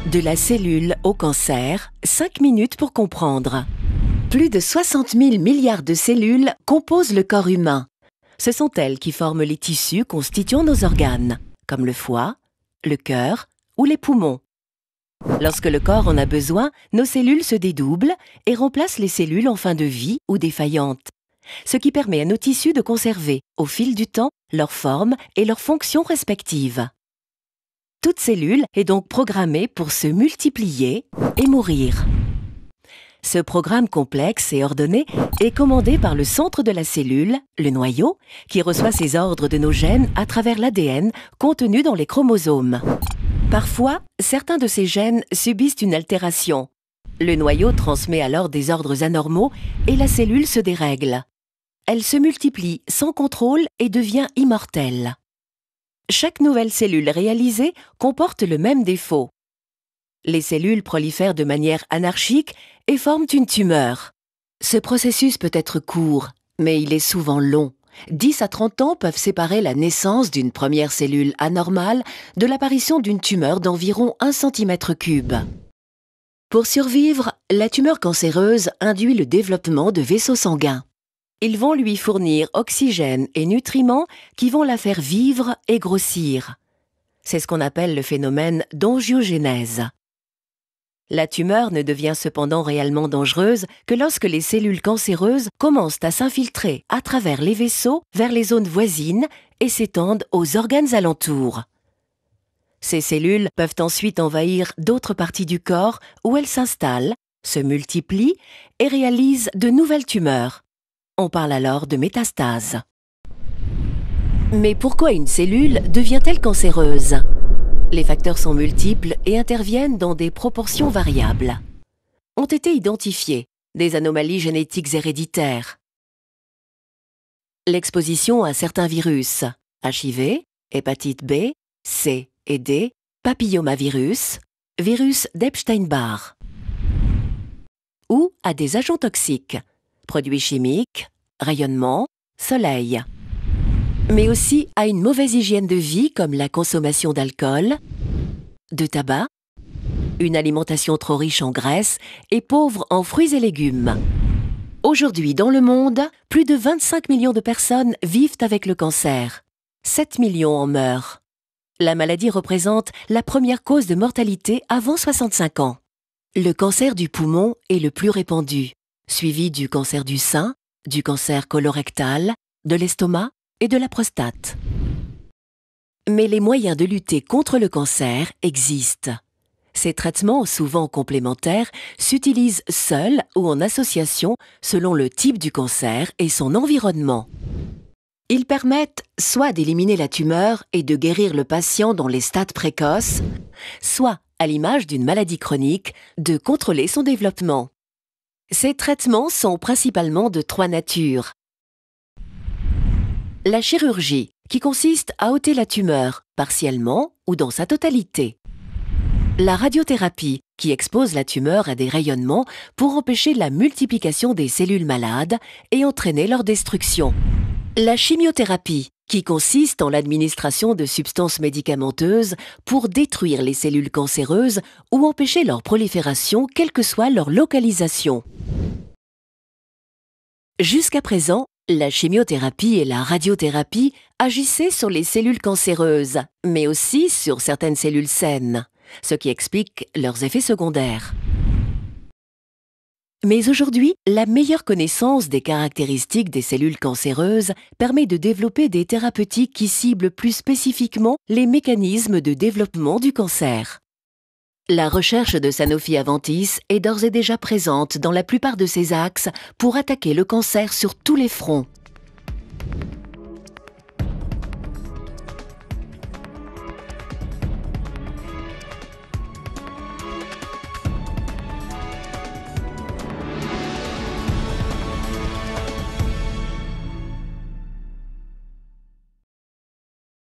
De la cellule au cancer, 5 minutes pour comprendre. Plus de 60 000 milliards de cellules composent le corps humain. Ce sont elles qui forment les tissus constituant nos organes, comme le foie, le cœur ou les poumons. Lorsque le corps en a besoin, nos cellules se dédoublent et remplacent les cellules en fin de vie ou défaillantes, ce qui permet à nos tissus de conserver, au fil du temps, leur forme et leurs fonctions respectives. Toute cellule est donc programmée pour se multiplier et mourir. Ce programme complexe et ordonné est commandé par le centre de la cellule, le noyau, qui reçoit ses ordres de nos gènes à travers l'ADN contenu dans les chromosomes. Parfois, certains de ces gènes subissent une altération. Le noyau transmet alors des ordres anormaux et la cellule se dérègle. Elle se multiplie sans contrôle et devient immortelle. Chaque nouvelle cellule réalisée comporte le même défaut. Les cellules prolifèrent de manière anarchique et forment une tumeur. Ce processus peut être court, mais il est souvent long. 10 à 30 ans peuvent séparer la naissance d'une première cellule anormale de l'apparition d'une tumeur d'environ 1 cm3. Pour survivre, la tumeur cancéreuse induit le développement de vaisseaux sanguins. Ils vont lui fournir oxygène et nutriments qui vont la faire vivre et grossir. C'est ce qu'on appelle le phénomène d'angiogénèse. La tumeur ne devient cependant réellement dangereuse que lorsque les cellules cancéreuses commencent à s'infiltrer à travers les vaisseaux vers les zones voisines et s'étendent aux organes alentours. Ces cellules peuvent ensuite envahir d'autres parties du corps où elles s'installent, se multiplient et réalisent de nouvelles tumeurs. On parle alors de métastase. Mais pourquoi une cellule devient-elle cancéreuse ? Les facteurs sont multiples et interviennent dans des proportions variables. Ont été identifiées des anomalies génétiques héréditaires, l'exposition à certains virus, HIV, hépatite B, C et D, papillomavirus, virus d'Epstein-Barr, ou à des agents toxiques, produits chimiques, rayonnement, soleil, mais aussi à une mauvaise hygiène de vie comme la consommation d'alcool, de tabac, une alimentation trop riche en graisse et pauvre en fruits et légumes. Aujourd'hui, dans le monde, plus de 25 millions de personnes vivent avec le cancer. 7 millions en meurent. La maladie représente la première cause de mortalité avant 65 ans. Le cancer du poumon est le plus répandu, suivi du cancer du sein, du cancer colorectal, de l'estomac et de la prostate. Mais les moyens de lutter contre le cancer existent. Ces traitements, souvent complémentaires, s'utilisent seuls ou en association selon le type du cancer et son environnement. Ils permettent soit d'éliminer la tumeur et de guérir le patient dans les stades précoces, soit, à l'image d'une maladie chronique, de contrôler son développement. Ces traitements sont principalement de 3 natures. La chirurgie, qui consiste à ôter la tumeur, partiellement ou dans sa totalité. La radiothérapie, qui expose la tumeur à des rayonnements pour empêcher la multiplication des cellules malades et entraîner leur destruction. La chimiothérapie, qui consiste en l'administration de substances médicamenteuses pour détruire les cellules cancéreuses ou empêcher leur prolifération, quelle que soit leur localisation. Jusqu'à présent, la chimiothérapie et la radiothérapie agissaient sur les cellules cancéreuses, mais aussi sur certaines cellules saines, ce qui explique leurs effets secondaires. Mais aujourd'hui, la meilleure connaissance des caractéristiques des cellules cancéreuses permet de développer des thérapeutiques qui ciblent plus spécifiquement les mécanismes de développement du cancer. La recherche de Sanofi-Aventis est d'ores et déjà présente dans la plupart de ces axes pour attaquer le cancer sur tous les fronts.